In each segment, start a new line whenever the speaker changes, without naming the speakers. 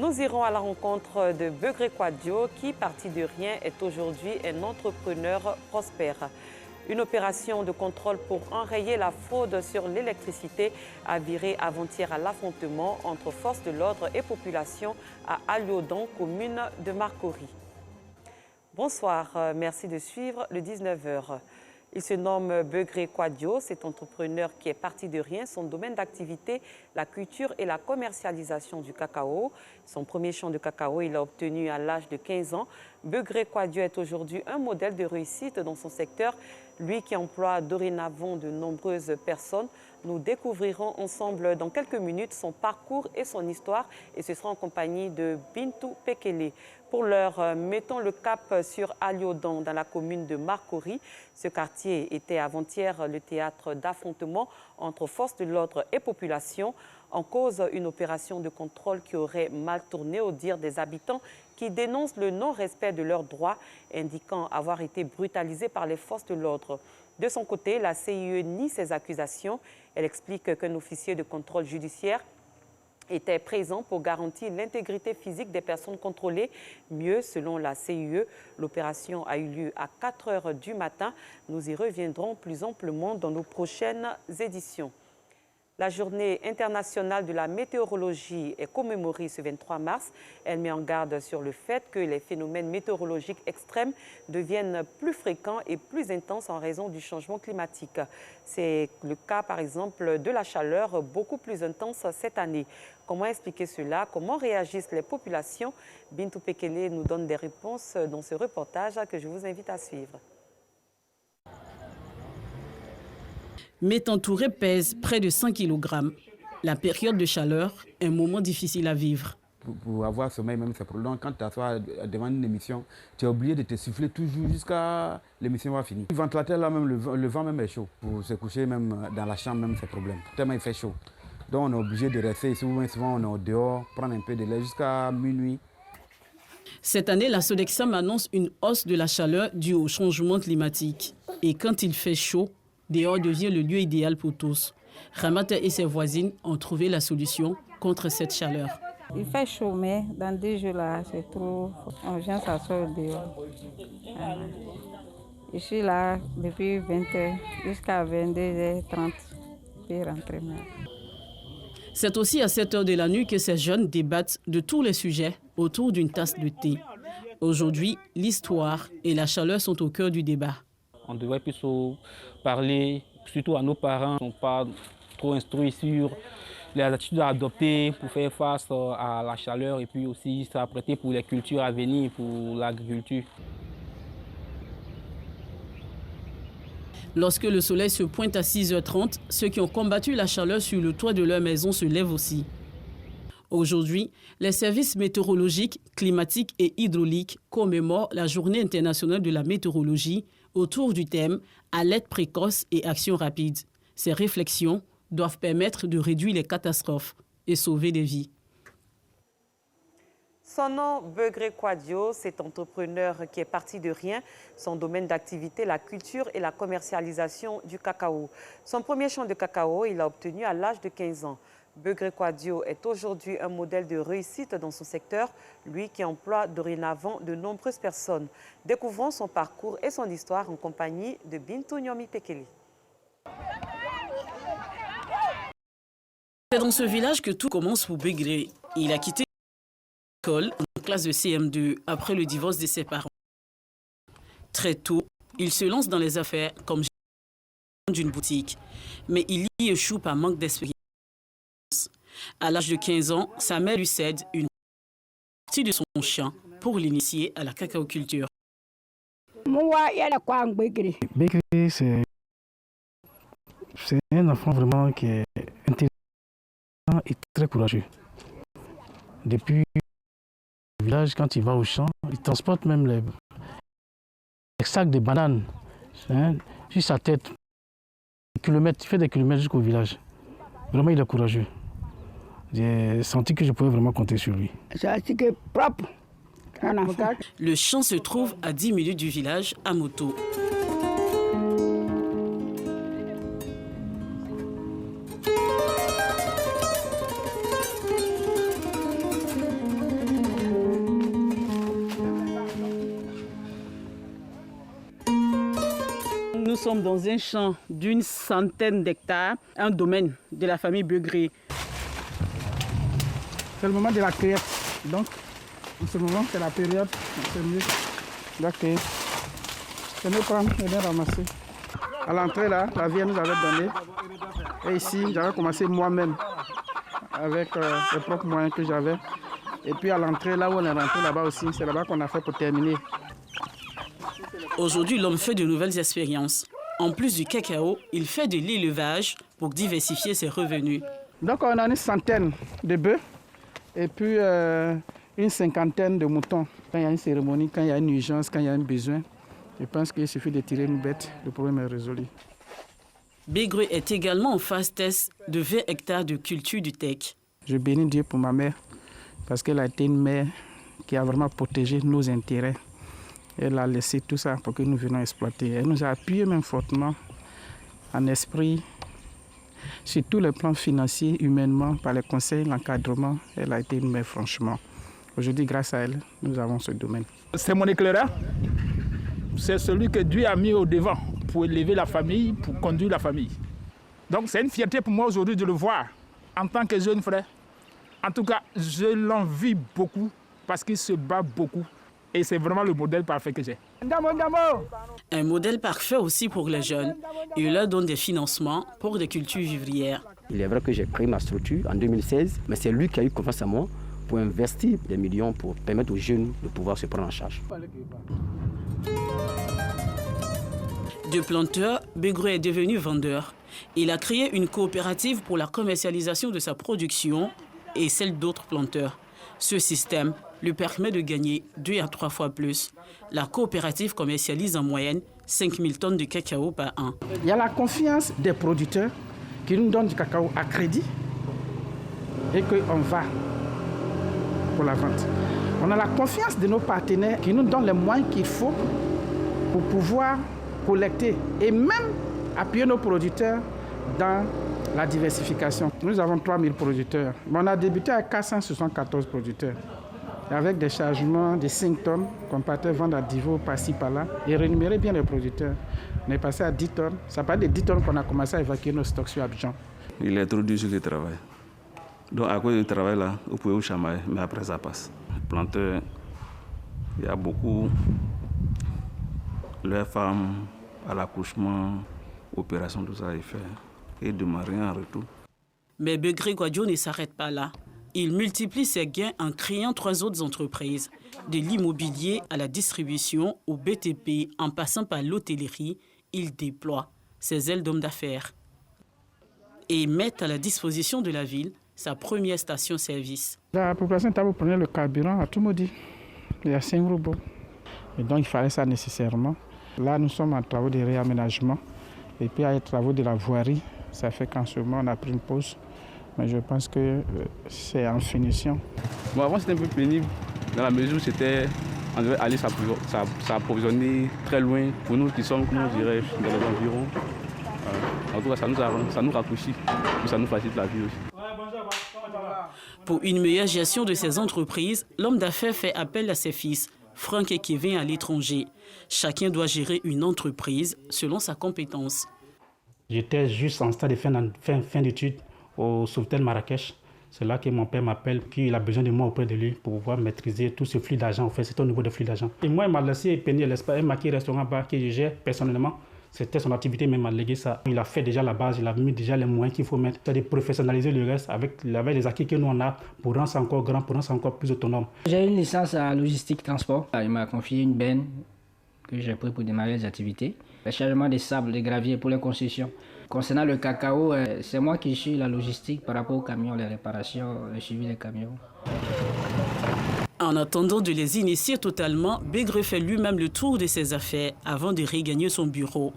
Nous irons à la rencontre de Begré Kouadio qui, parti de rien, est aujourd'hui un entrepreneur prospère. Une opération de contrôle pour enrayer la fraude sur l'électricité a viré avant-hier à l'affrontement entre forces de l'ordre et population à Aliodan, commune de Marcory. Bonsoir, merci de suivre le 19h. Il se nomme Begré Kouadio, cet entrepreneur qui est parti de rien. Son domaine d'activité, la culture et la commercialisation du cacao. Son premier champ de cacao, il l'a obtenu à l'âge de 15 ans. Begré Kouadio est aujourd'hui un modèle de réussite dans son secteur, lui qui emploie dorénavant de nombreuses personnes. Nous découvrirons ensemble dans quelques minutes son parcours et son histoire et ce sera en compagnie de Bintou Pekele. Pour l'heure, mettons le cap sur Aliodan dans la commune de Marcory. Ce quartier était avant-hier le théâtre d'affrontements entre forces de l'ordre et population. En cause, une opération de contrôle qui aurait mal tourné au dire des habitants qui dénoncent le non-respect de leurs droits, indiquant avoir été brutalisés par les forces de l'ordre. De son côté, la CIE nie ces accusations. Elle explique qu'un officier de contrôle judiciaire était présent pour garantir l'intégrité physique des personnes contrôlées. Mieux, selon la CIE, l'opération a eu lieu à 4 h du matin. Nous y reviendrons plus amplement dans nos prochaines éditions. La journée internationale de la météorologie est commémorée ce 23 mars. Elle met en garde sur le fait que les phénomènes météorologiques extrêmes deviennent plus fréquents et plus intenses en raison du changement climatique. C'est le cas, par exemple, de la chaleur beaucoup plus intense cette année. Comment expliquer cela? Comment réagissent les populations? Bintou Pekele nous donne des réponses dans ce reportage que je vous invite à suivre.
Métentouré pèse près de 100 kg. La période de chaleur est un moment difficile à vivre.
Pour avoir sommeil, même c'est problème. Quand tu t'assois devant une émission, tu es obligé de te souffler toujours jusqu'à l'émission va finir. Le ventilateur là, même le vent même est chaud. Pour se coucher même dans la chambre, même c'est problème. Tellement il fait chaud. Donc on est obligé de rester ici. Souvent on est dehors, prendre un peu de l'air jusqu'à minuit.
Cette année, la Sodexam annonce une hausse de la chaleur due au changement climatique. Et quand il fait chaud, dehors devient le lieu idéal pour tous. Ramata et ses voisines ont trouvé la solution contre cette chaleur.
Il fait chaud, mais dans 2 jours là, c'est trop. On vient s'asseoir dehors. Je suis là depuis 20 h jusqu'à 22 h 30 puis rentrer maintenant.
C'est aussi à cette heure de la nuit que ces jeunes débattent de tous les sujets autour d'une tasse de thé. Aujourd'hui, l'histoire et la chaleur sont au cœur du débat.
On devrait plutôt parler, surtout à nos parents, qui ne sont pas trop instruits sur les attitudes à adopter pour faire face à la chaleur et puis aussi s'apprêter pour les cultures à venir, pour l'agriculture.
Lorsque le soleil se pointe à 6 h 30, ceux qui ont combattu la chaleur sur le toit de leur maison se lèvent aussi. Aujourd'hui, les services météorologiques, climatiques et hydrauliques commémorent la Journée internationale de la météorologie autour du thème « Alerte précoce et action rapide ». Ces réflexions doivent permettre de réduire les catastrophes et sauver des vies.
Son nom, Begré Kouadio, cet entrepreneur qui est parti de rien. Son domaine d'activité, la culture et la commercialisation du cacao. Son premier champ de cacao, il l'a obtenu à l'âge de 15 ans. Begré Kouadio est aujourd'hui un modèle de réussite dans son secteur, lui qui emploie dorénavant de nombreuses personnes. Découvrons son parcours et son histoire en compagnie de Bintou Pekele.
C'est dans ce village que tout commence pour Begré. Il a quitté l'école en classe de CM2 après le divorce de ses parents. Très tôt, il se lance dans les affaires comme gérant d'une boutique, mais il y échoue par manque d'expérience. À l'âge de 15 ans, sa mère lui cède une partie de son champ pour l'initier à la cacaoculture.
Begré, c'est un enfant vraiment qui est intelligent et très courageux. Depuis le village, quand il va au champ, il transporte même les sacs de bananes sur sa tête. Il fait des kilomètres jusqu'au village. Vraiment, il est courageux. J'ai senti que je pouvais vraiment compter sur lui.
Le champ se trouve à 10 minutes du village à moto. Nous sommes dans un champ d'une centaine d'hectares, un domaine de la famille Begré.
C'est le moment de la cueillette. Donc, en ce moment, c'est la période. C'est mieux d'accueillir. C'est mieux prendre et bien ramasser. À l'entrée, là, la vie nous avait donné. Et ici, j'avais commencé moi-même avec les propres moyens que j'avais. Et puis à l'entrée, là où on est rentré là-bas aussi, c'est là-bas qu'on a fait pour terminer.
Aujourd'hui, l'homme fait de nouvelles expériences. En plus du cacao, il fait de l'élevage pour diversifier ses revenus.
Donc on a une centaine de bœufs et puis une cinquantaine de moutons. Quand il y a une cérémonie, quand il y a une urgence, quand il y a un besoin, je pense qu'il suffit de tirer une bête, le problème est résolu.
Begré est également en phase test de 20 hectares de culture du teck.
Je bénis Dieu pour ma mère parce qu'elle a été une mère qui a vraiment protégé nos intérêts. Elle a laissé tout ça pour que nous venions exploiter. Elle nous a appuyés même fortement en esprit, sur tous les plans financiers, humainement, par les conseils, l'encadrement. Elle a été une mère franchement. Aujourd'hui, grâce à elle, nous avons ce domaine.
C'est mon éclaireur. C'est celui que Dieu a mis au devant pour élever la famille, pour conduire la famille. Donc c'est une fierté pour moi aujourd'hui de le voir en tant que jeune frère. En tout cas, je l'envie beaucoup parce qu'il se bat beaucoup. Et c'est vraiment le modèle parfait que j'ai.
Un modèle parfait aussi pour les jeunes. Il leur donne des financements pour des cultures vivrières.
Il est vrai que j'ai créé ma structure en 2016, mais c'est lui qui a eu confiance en moi pour investir des millions pour permettre aux jeunes de pouvoir se prendre en charge.
De planteur, Begré est devenu vendeur. Il a créé une coopérative pour la commercialisation de sa production et celle d'autres planteurs. Ce système lui permet de gagner 2 à 3 fois plus. La coopérative commercialise en moyenne 5000 tonnes de cacao par an.
Il y a la confiance des producteurs qui nous donnent du cacao à crédit et qu'on va pour la vente. On a la confiance de nos partenaires qui nous donnent les moyens qu'il faut pour pouvoir collecter et même appuyer nos producteurs dans la diversification. Nous avons 3000 producteurs. On a débuté à 474 producteurs. Avec des chargements de 5 tonnes qu'on partait vendre à Divo, par-ci, par-là, et rémunérer bien les producteurs. On est passé à 10 tonnes. Ça part de 10 tonnes qu'on a commencé à évacuer nos stocks sur Abidjan.
Il est trop dur sur le travail. Donc à cause du travail là, vous pouvez vous chamailler, mais après ça passe. Planteurs, il y a beaucoup, leurs femmes, à l'accouchement, opération, tout ça, ils font. Et de rien en retour.
Mais Begré Gwadio ne s'arrête pas là. Il multiplie ses gains en créant 3 autres entreprises. De l'immobilier à la distribution, au BTP, en passant par l'hôtellerie, il déploie ses ailes d'homme d'affaires et met à la disposition de la ville sa première station-service.
La population Tabo prenait le carburant à tout maudit. Il y a 5 robots. Et donc il fallait ça nécessairement. Là, nous sommes en travaux de réaménagement. Et puis, à les travaux de la voirie, ça fait qu'en ce moment, on a pris une pause. Mais je pense que c'est en finition.
Bon, avant, c'était un peu pénible, dans la mesure où c'était, on devait aller s'approvisionner très loin. Pour nous qui sommes, comment je dirais, dans les environs. En tout cas, ça nous rafraîchit, ça nous facilite la vie aussi.
Pour une meilleure gestion de ses entreprises, l'homme d'affaires fait appel à ses fils, Franck et Kevin, à l'étranger. Chacun doit gérer une entreprise selon sa compétence.
J'étais juste en stade de fin d'études au Sofitel Marrakech. C'est là que mon père m'appelle, qu'il a besoin de moi auprès de lui pour pouvoir maîtriser tout ce flux d'argent. En fait, c'est au niveau des flux d'argent. Et moi, il m'a laissé peigner l'espace, un maquis restaurant bar que je gère personnellement. C'était son activité, mais il m'a légué ça. Il a fait déjà la base, il a mis déjà les moyens qu'il faut mettre. C'est-à-dire professionnaliser le reste avec les acquis que nous on a pour rendre ça encore grand, pour rendre ça encore plus autonome.
J'ai une licence en logistique transport. Il m'a confié une benne que j'ai pris pour démarrer les activités. Le chargement des sables, des graviers pour les concessions. Concernant le cacao, c'est moi qui suis la logistique par rapport aux camions, les réparations, le suivi des camions.
En attendant de les initier totalement, Begré fait lui-même le tour de ses affaires avant de regagner son bureau.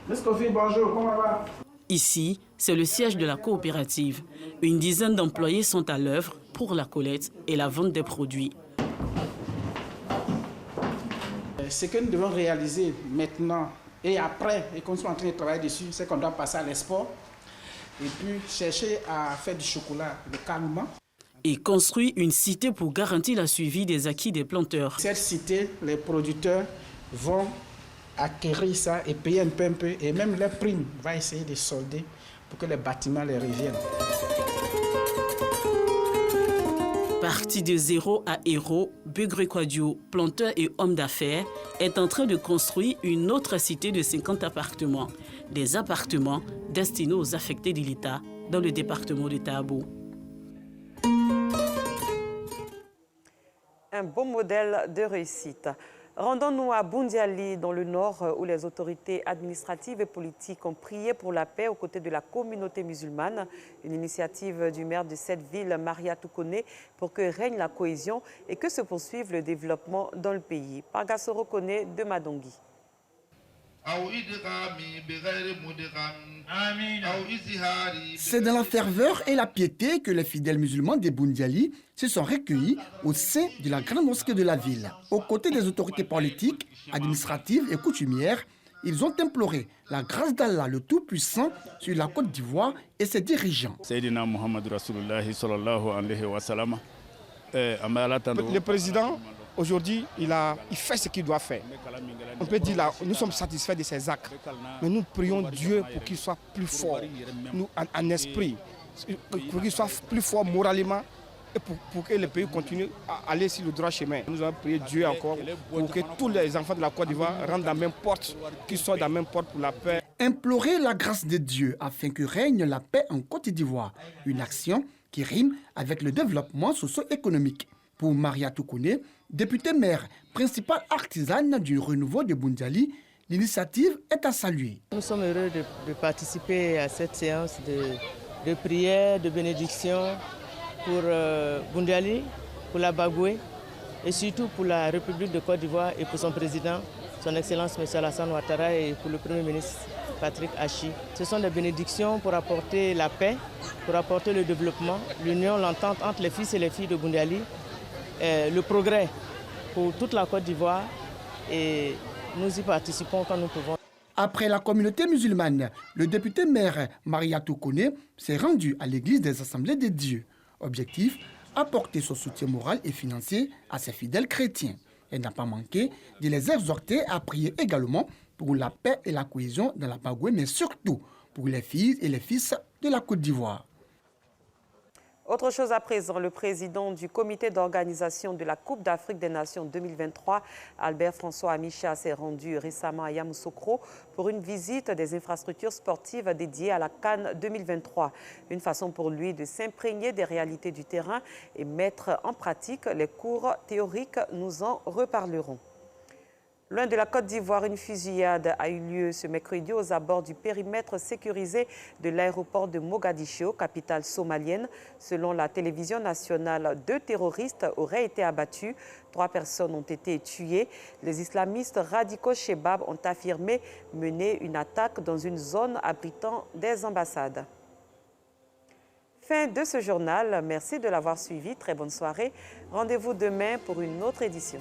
Bonjour, comment va?
Ici, c'est le siège de la coopérative. Une dizaine d'employés sont à l'œuvre pour la collecte et la vente des produits.
Ce que nous devons réaliser maintenant et après, et qu'on soit en train de travailler dessus, c'est qu'on doit passer à l'export et puis chercher à faire du chocolat localement.
Et construire une cité pour garantir la suivi des acquis des planteurs.
Cette cité, les producteurs vont acquérir ça et payer un peu, et même les primes, va essayer de solder pour que les bâtiments les reviennent.
Parti de zéro à héros, Begré Kouadio, planteur et homme d'affaires, est en train de construire une autre cité de 50 appartements. Des appartements destinés aux affectés de l'État dans le département de Tabo.
Un beau modèle de réussite. Rendons-nous à Boundiali, dans le nord, où les autorités administratives et politiques ont prié pour la paix aux côtés de la communauté musulmane. Une initiative du maire de cette ville, Maria Toukone, pour que règne la cohésion et que se poursuive le développement dans le pays. Pargassoro Kone de Madongi.
C'est dans la ferveur et la piété que les fidèles musulmans de Boundiali se sont recueillis au sein de la grande mosquée de la ville. Aux côtés des autorités politiques, administratives et coutumières, ils ont imploré la grâce d'Allah le Tout-Puissant sur la Côte d'Ivoire et ses dirigeants.
Le président, aujourd'hui, il fait ce qu'il doit faire. On peut dire là, nous sommes satisfaits de ses actes, mais nous prions Dieu pour qu'il soit plus fort, nous, en esprit, pour qu'il soit plus fort moralement et pour que le pays continue à aller sur le droit chemin. Nous allons prier Dieu encore pour que tous les enfants de la Côte d'Ivoire rentrent dans la même porte, qu'ils soient dans la même porte pour la paix.
Implorer la grâce de Dieu afin que règne la paix en Côte d'Ivoire, une action qui rime avec le développement socio-économique. Pour Maria Toukone, députée maire, principale artisane du renouveau de Boundiali, l'initiative est à saluer.
Nous sommes heureux de participer à cette séance de prière, de bénédiction pour Boundiali, pour la Bagoué et surtout pour la République de Côte d'Ivoire et pour son président, son Excellence M. Alassane Ouattara, et pour le Premier ministre Patrick Hachi. Ce sont des bénédictions pour apporter la paix, pour apporter le développement, l'union, l'entente entre les fils et les filles de Boundiali, le progrès pour toute la Côte d'Ivoire, et nous y participons quand nous pouvons.
Après la communauté musulmane, le député maire Maria Toukone s'est rendu à l'église des Assemblées de Dieu. Objectif, apporter son soutien moral et financier à ses fidèles chrétiens. Elle n'a pas manqué de les exhorter à prier également pour la paix et la cohésion dans la Bagoué, mais surtout pour les filles et les fils de la Côte d'Ivoire.
Autre chose à présent, le président du comité d'organisation de la Coupe d'Afrique des Nations 2023, Albert François Amicha, s'est rendu récemment à Yamoussoukro pour une visite des infrastructures sportives dédiées à la CAN 2023. Une façon pour lui de s'imprégner des réalités du terrain et mettre en pratique les cours théoriques. Nous en reparlerons. Loin de la Côte d'Ivoire, une fusillade a eu lieu ce mercredi aux abords du périmètre sécurisé de l'aéroport de Mogadiscio, capitale somalienne. Selon la télévision nationale, 2 terroristes auraient été abattus. 3 personnes ont été tuées. Les islamistes radicaux Shebab ont affirmé mener une attaque dans une zone abritant des ambassades. Fin de ce journal. Merci de l'avoir suivi. Très bonne soirée. Rendez-vous demain pour une autre édition.